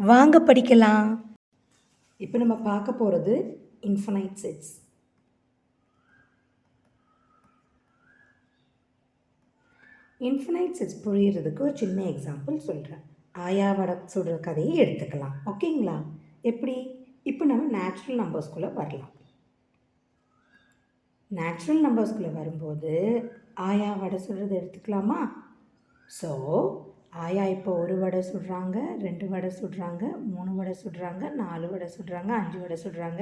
வாங்க படிக்கலாம். இப்போ நம்ம பார்க்க போகிறது இன்ஃபைனைட் செட்ஸ். இன்ஃபைனைட் செட்ஸ் புரியுறதுக்கு ஒரு சின்ன எக்ஸாம்பிள் சொல்கிறேன். ஆயாவட சுடுற கதையை எடுத்துக்கலாம். ஓகேங்களா? எப்படி? இப்போ நம்ம நேச்சுரல் நம்பர்ஸ்குள்ளே வரலாம். நேச்சுரல் நம்பர்ஸ்குள்ளே வரும்போது ஆயா வடை சுடுறது எடுத்துக்கலாமா? ஸோ ஆயா இப்போ 1 வடை சுடுறாங்க, 2 வடை சுடுறாங்க, 3 வடை சுடுறாங்க, 4 வடை சுடுறாங்க, 5 வடை சுடுறாங்க,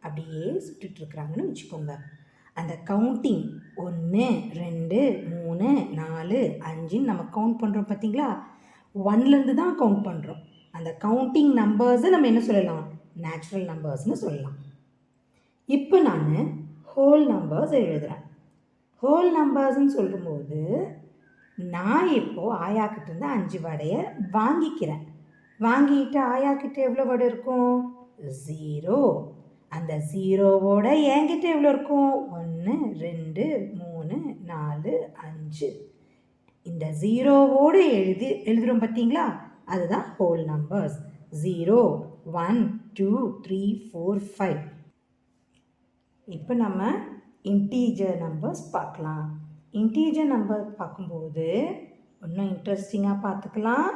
அப்படியே சுட்டுட்ருக்குறாங்கன்னு வச்சுக்கோங்க. அந்த கவுண்டிங் 1 2 3 4 5ன்னு நம்ம கவுண்ட் பண்ணுறோம் பார்த்தீங்களா? 1லேருந்து தான் கவுண்ட் பண்ணுறோம். அந்த கவுண்டிங் நம்பர்ஸை நம்ம என்ன சொல்லலாம்? நேச்சுரல் நம்பர்ஸ்னு சொல்லலாம். இப்போ நான் ஹோல் நம்பர்ஸ் எழுதுகிறேன். ஹோல் நம்பர்ஸ்ன்னு சொல்லும்போது நான் இப்போது ஆயாக்கிட்டேருந்து 5 வடையை வாங்கிக்கிறேன். வாங்கிட்டு ஆயாக்கிட்ட எவ்வளோ வடை இருக்கும்? 0. அந்த 0வோட என்கிட்ட எவ்வளோ இருக்கும்? 1 2 3 4 5. இந்த 0வோடு எழுதுகிறோம் பார்த்தீங்களா? அதுதான் ஹோல் நம்பர்ஸ். 0 1 2 3 4 5. இப்போ நம்ம இன்டீஜர் நம்பர்ஸ் பார்க்கலாம். இன்டீஜர் நம்பர் பார்க்கும்போது இன்னும் இன்ட்ரெஸ்டிங்காக பார்த்துக்கலாம்.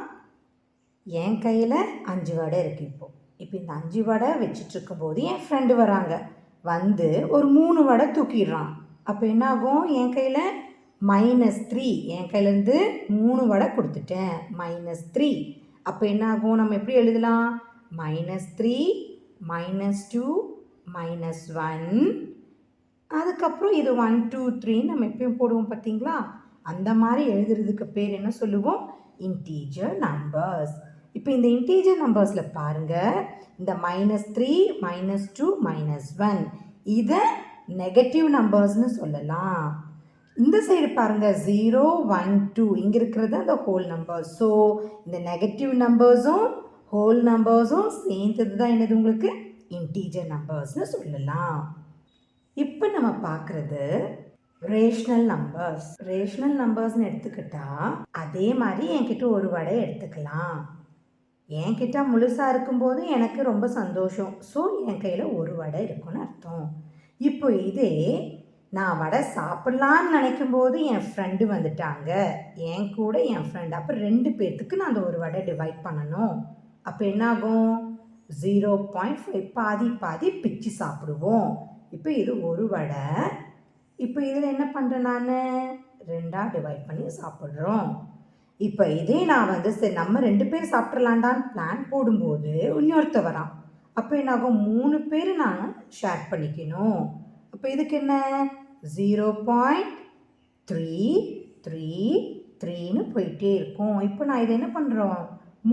என் கையில் 5 வடை இருக்குது. இப்போ இந்த 5 வடை வச்சிட்ருக்கும்போது என் ஃப்ரெண்டு வராங்க. வந்து ஒரு 3 வடை தூக்கிடுறான். அப்போ என்னாகும்? என் கையில் -3. என் கையிலேருந்து 3 வடை கொடுத்துட்டேன். -3. அப்போ என்னாகும்? நம்ம எப்படி எழுதலாம்? -3 -2 -1. அதுக்கப்புறம் இது 1 2 3 நம்ம எப்பயும் போடுவோம் பார்த்தீங்களா? அந்த மாதிரி எழுதுறதுக்கு பேர் என்ன சொல்லுவோம்? Integer numbers. இப்போ இந்த இன்டீஜர் நம்பர்ஸில் பாருங்கள், இந்த -3 -2 -1 இதை நெகட்டிவ் நம்பர்ஸ்னு சொல்லலாம். இந்த சைடு பாருங்கள், 0 1 2 இங்கே இருக்கிறது அந்த ஹோல் நம்பர்ஸ். ஸோ இந்த நெகட்டிவ் நம்பர்ஸும் ஹோல் நம்பர்ஸும் சேர்ந்தது தான் என்னது உங்களுக்கு? இன்டீஜர் நம்பர்ஸ்னு சொல்லலாம். இப்போ நம்ம பார்க்குறது ரேஷ்னல் நம்பர்ஸ். ரேஷ்னல் நம்பர்ஸ்னு எடுத்துக்கிட்டால் அதே மாதிரி என்கிட்ட ஒரு வடை எடுத்துக்கலாம். என்கிட்ட முழுசாக இருக்கும்போது எனக்கு ரொம்ப சந்தோஷம். ஸோ என் கையில் ஒரு வடை இருக்குன்னு அர்த்தம். இப்போ இதே நான் வடை சாப்பிட்லான்னு நினைக்கும்போது என் ஃப்ரெண்டு வந்துட்டாங்க, என் கூட என் ஃப்ரெண்டு. அப்போ 2 பேர்த்துக்கு நான் அந்த ஒரு வடை டிவைட் பண்ணணும். அப்போ என்னாகும்? 0.5 பாதி பாதி பிச்சு சாப்பிடுவோம். இப்போ இது ஒரு வடை. இப்போ இதில் என்ன பண்ணுறேன்? நான் 2ஆக டிவைட் பண்ணி சாப்பிட்றோம். இப்போ இதே நான் வந்து சரி நம்ம 2 பேர் சாப்பிட்றலான்டான்னு பிளான் போடும்போது இன்னொருத்த வரான். அப்போ என்னாகும்? 3 பேர் நான் ஷேர் பண்ணிக்கணும். அப்போ இதுக்கு என்ன? 0.333ன்னு போயிட்டே இருக்கும். இப்போ நான் இதை என்ன பண்ணுறோம்?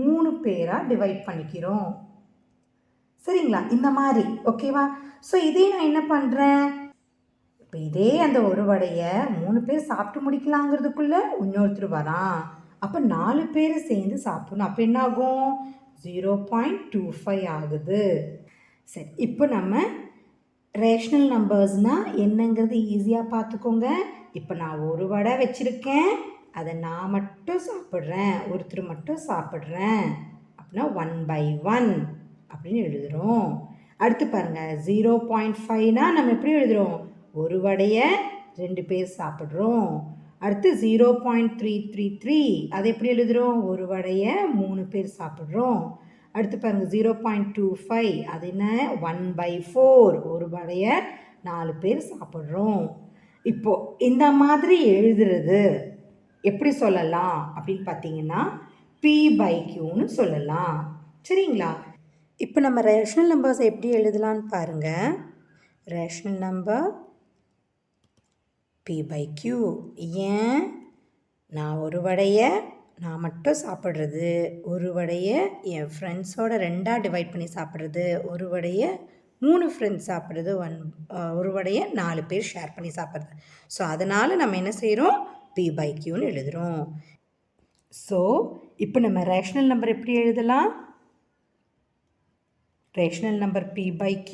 3 பேராக டிவைட் பண்ணிக்கிறோம். சரிங்களா? இந்த மாதிரி ஓகேவா? ஸோ இதே நான் என்ன பண்ணுறேன்? இப்போ இதே அந்த ஒரு வடையை 3 பேர் சாப்பிட்டு முடிக்கலாங்கிறதுக்குள்ளே இன்னொருத்தர் வரான். அப்போ 4 பேர் சேர்ந்து சாப்பிடணும். அப்போ என்னாகும்? 0.25 ஆகுது. சரி, இப்போ நம்ம ரேஷ்னல் நம்பர்ஸ்னால் என்னங்கிறது ஈஸியாக பார்த்துக்கோங்க. இப்போ நான் ஒரு வடை வச்சுருக்கேன், அதை நான் மட்டும் சாப்பிட்றேன், ஒருத்தர் மட்டும் சாப்பிட்றேன் அப்படின்னா 1/1 அப்படின்னு எழுதுகிறோம். அடுத்து பாருங்கள், 0.5னா நம்ம எப்படி எழுதுகிறோம்? ஒரு வடையை 2 பேர் சாப்பிட்றோம். அடுத்து 0.333 அதை எப்படி எழுதுகிறோம்? ஒரு வடையை 3 பேர் சாப்பிட்றோம். அடுத்து பாருங்கள் 0.25 அது என்ன? 1/4 ஒரு வடையை 4 பேர் சாப்பிட்றோம். இப்போது இந்த மாதிரி எழுதுறது எப்படி சொல்லலாம் அப்படின்னு பார்த்தீங்கன்னா P/Qன்னு சொல்லலாம். சரிங்களா? இப்போ நம்ம ரேஷ்னல் நம்பர்ஸை எப்படி எழுதலான்னு பாருங்கள். Rational number P/Q. ஏன்? நான் ஒரு வடையை நான் மட்டும் சாப்பிட்றது, ஒரு வடையை என் ஃப்ரெண்ட்ஸோட 2ஆக டிவைட் பண்ணி சாப்பிட்றது, ஒரு வடையை 3 ஃப்ரெண்ட்ஸ் சாப்பிட்றது, ஒரு வடையை 4 பேர் ஷேர் பண்ணி சாப்பிட்றது. ஸோ அதனால் நம்ம என்ன செய்கிறோம்? P/Qன்னு எழுதுகிறோம். ஸோ இப்போ நம்ம ரேஷ்னல் நம்பர் எப்படி எழுதலாம்? Rational number P/Q.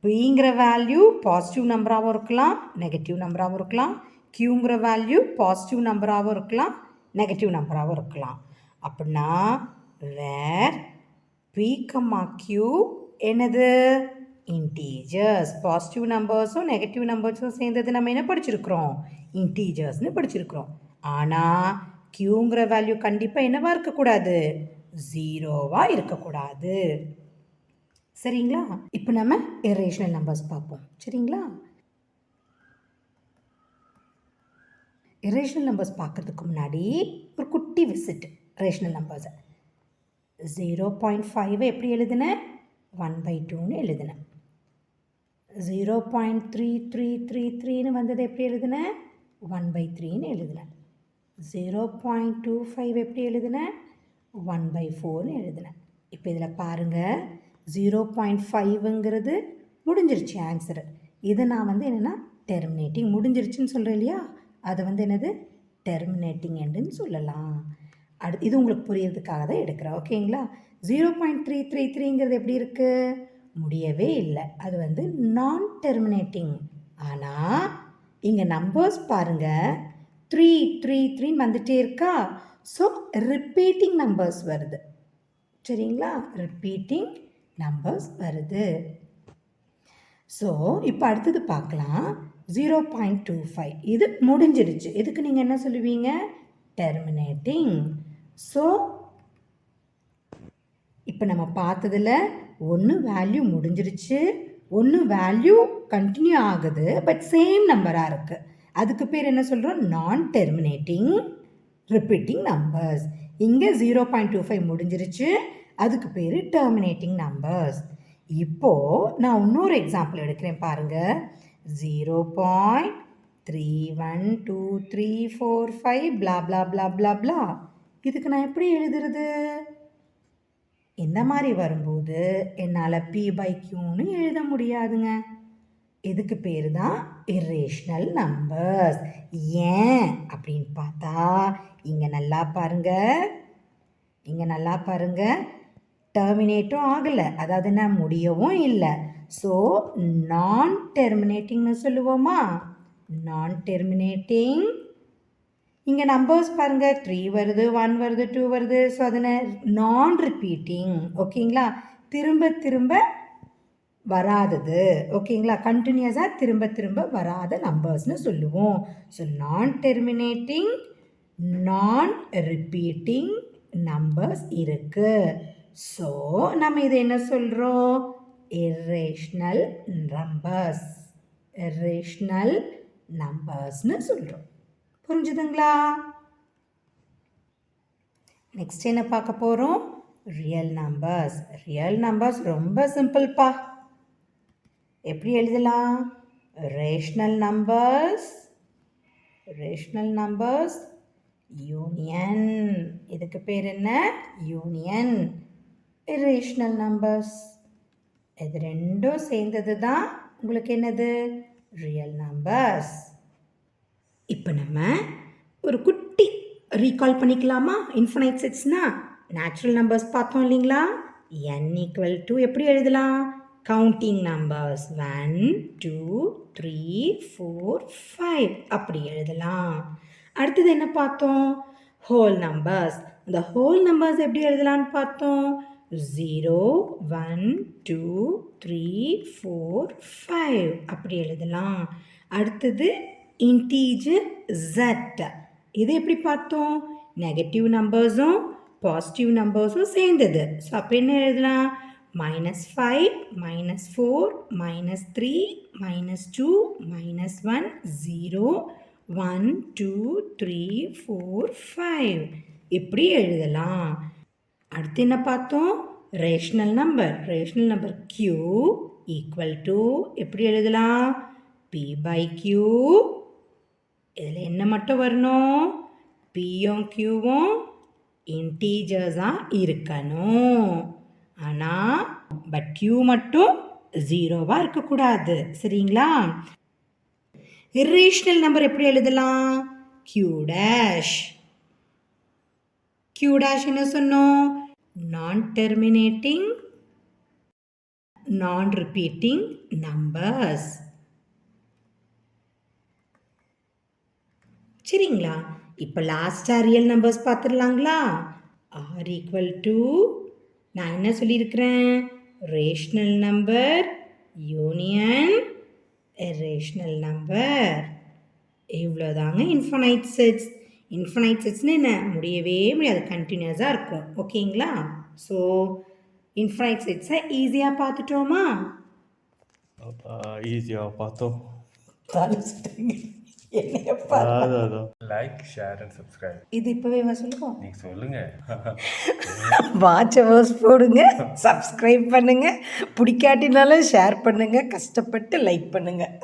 Pங்கிற வேல்யூ பாசிட்டிவ் நம்பராகவும் இருக்கலாம், நெகட்டிவ் நம்பராகவும் இருக்கலாம். Qங்கிற வேல்யூ பாசிட்டிவ் நம்பராகவும் இருக்கலாம், நெகட்டிவ் நம்பராகவும் இருக்கலாம். அப்படின்னா where p, q என்னது இன்டீஜர்ஸ். பாசிட்டிவ் நம்பர்ஸும் நெகட்டிவ் நம்பர்ஸும் சேர்ந்தது நம்ம என்ன படிச்சிருக்கிறோம் இன்டீஜர்ஸ்னு படிச்சிருக்கிறோம். ஆனால் க்யூங்கிற வேல்யூ கண்டிப்பாக என்னவா இருக்கக்கூடாது ஜீரோவாக இருக்கக்கூடாது. சரிங்களா? இப்போ நம்ம irrational நம்பர்ஸ் பார்ப்போம். சரிங்களா? irrational நம்பர்ஸ் பார்க்கறதுக்கு முன்னாடி ஒரு குட்டி விசிட் ரேஷனல் நம்பர்ஸை 0.5 எப்படி எழுதுனேன் 1/2ன்னு எழுதுனேன். 0.3333ன்னு வந்தது எப்படி எழுதுனேன் 1/3ன்னு எழுதுனேன். 0.25 எப்படி எழுதுனேன் 1/4ன்னு எழுதுனேன். இப்போ இதில் பாருங்கள் 0.5ங்கிறது முடிஞ்சிருச்சு ஆன்சரு. இதை நான் என்னென்னா டெர்மினேட்டிங் முடிஞ்சிருச்சுன்னு சொல்கிறேன் இல்லையா, அதை என்னது டெர்மினேட்டிங் எண்டுன்னு சொல்லலாம். இது உங்களுக்கு புரியறதுக்காக தான் எடுக்கிறேன். ஓகேங்களா? 0.333ங்கிறது எப்படி இருக்குது முடியவே இல்லை, அது நான் டெர்மினேட்டிங். ஆனால் இங்கே நம்பர்ஸ் பாருங்கள் 333 வந்துட்டே இருக்கா. ஸோ ரிப்பீட்டிங் நம்பர்ஸ் வருது. சரிங்களா? ரிப்பீட்டிங் நம்பர்ஸ் வருது. ஸோ இப்போ அடுத்தது பார்க்கலாம் 0.25 இது முடிஞ்சிருச்சு. இதுக்கு நீங்கள் என்ன சொல்லுவீங்க டெர்மினேட்டிங். ஸோ இப்போ நம்ம பார்த்ததில் ஒன்று வேல்யூ முடிஞ்சிருச்சு, ஒன்று வேல்யூ கண்டினியூ ஆகுது பட் சேம் நம்பராக இருக்குது. அதுக்கு பேர் என்ன சொல்கிறோம் நான் டெர்மினேட்டிங் ரிப்பீட்டிங் நம்பர்ஸ். இங்கே 0.25 முடிஞ்சிருச்சு, அதுக்கு பேர் டெர்மினேட்டிங் நம்பர்ஸ். இப்போது நான் இன்னொரு எக்ஸாம்பிள் எடுக்கிறேன் பாருங்கள். 0.312345 blah blah blah blah blah. இதுக்கு நான் எப்படி எழுதுறது? இந்த மாதிரி வரும்போது என்னால் p/qன்னு எழுத முடியாதுங்க. இதுக்கு பேர் தான் irrational numbers. ஏன் அப்படின்னு பார்த்தா இங்கே நல்லா பாருங்க டெர்மினேட்டும் ஆகலை, அதாவது என்ன முடியவும் இல்லை. ஸோ நான் டெர்மினேட்டிங்னு சொல்லுவோமா. நான் டெர்மினேட்டிங். இங்கே நம்பர்ஸ் பாருங்கள் 3 வருது 1 வருது 2 வருது. ஸோ அதனை நான் ரிப்பீட்டிங். ஓகேங்களா? திரும்ப வராதது. ஓகேங்களா? கண்டினியூஸாக திரும்ப வராத நம்பர்ஸ்னு சொல்லுவோம். ஸோ நான் டெர்மினேட்டிங் நான் ரிப்பீட்டிங் நம்பர்ஸ் இருக்கு. ஸோ நம்ம இதை என்ன சொல்கிறோம் irrational numbers. irrational நம்பர்ஸ்னு சொல்கிறோம். புரிஞ்சுதுங்களா? நெக்ஸ்ட் என்ன பார்க்க போகிறோம் ரியல் நம்பர்ஸ். ரியல் நம்பர்ஸ் ரொம்ப சிம்பிள்ப்பா. எப்படி எழுதலாம் ரேஷனல் நம்பர்ஸ் யூனியன். இதுக்கு பேர் என்ன யூனியன். irrational நம்பர்ஸ் இது ரெண்டும் சேர்ந்தது தான் உங்களுக்கு என்னது ரியல் நம்பர்ஸ். இப்போ நம்ம ஒரு குட்டி ரீகால் பண்ணிக்கலாமா? இன்ஃபினைட் செட்ஸ்னா நேச்சுரல் நம்பர்ஸ் பார்த்தோம் இல்லைங்களா. n = எப்படி எழுதலாம் கவுண்டிங் நம்பர்ஸ் 1 2 3 4 5 அப்படி எழுதலாம். அடுத்தது என்ன பார்த்தோம் ஹோல் நம்பர்ஸ். இந்த ஹோல் நம்பர்ஸ் எப்படி எழுதலான்னு பார்த்தோம் 0 1 2 3 4 5 அப்படி எழுதலாம். அடுத்தது இன்டீஜர் z. இது எப்படி பார்த்தோம் நெகட்டிவ் நம்பர்ஸும் பாசிட்டிவ் நம்பர்ஸும் சேர்ந்தது. ஸோ அப்போ என்ன எழுதலாம் -5 -4 -3 -2 -1 0 1 2 3 4 5 இப்படி எழுதலாம். அடுத்து என்ன பார்த்தோம் ரேஷனல் நம்பர். q = எப்படி எழுதலாம் p/q. இதில் என்ன மட்டும் வரணும் pயும் qவும் இன்டீஜர்ஸாக இருக்கணும். ஆனால் பட் q மட்டும் ஜீரோவாக இருக்கக்கூடாது. சரிங்களா? irrational நம்பர் எப்படி எழுதலாம் q' என்ன சொன்னோம் நான் டெர்மினேட்டிங் நான் ரிப்பீட்டிங் நம்பர்ஸ். சரிங்களா? இப்போ லாஸ்ட்டாக ரியல் நம்பர்ஸ் பார்த்துடலாங்களா. ஆர் ஈக்குவல் டு நான் என்ன சொல்லியிருக்கிறேன் rational number union irrational number. இவ்வளோதாங்க இன்ஃபனைட் செட்ஸ். இன்ஃபனைட் செட்ஸ்னு என்ன முடியவே முடியாது, கண்டினியூஸாக இருக்கும். ஓகேங்களா? ஸோ இன்ஃபனைட் செட்ஸை ஈஸியாக பார்த்துட்டோமா? ஈஸியாக பார்த்தோம். Like share and subscribe. இது இப்போவே சொல்லுவோம். நீங்கள் சொல்லுங்கள். வாட்ச் ஹவர்ஸ் போடுங்க, சப்ஸ்கிரைப் பண்ணுங்கள், பிடிக்காட்டினாலும் ஷேர் பண்ணுங்கள், கஷ்டப்பட்டு லைக் பண்ணுங்கள்.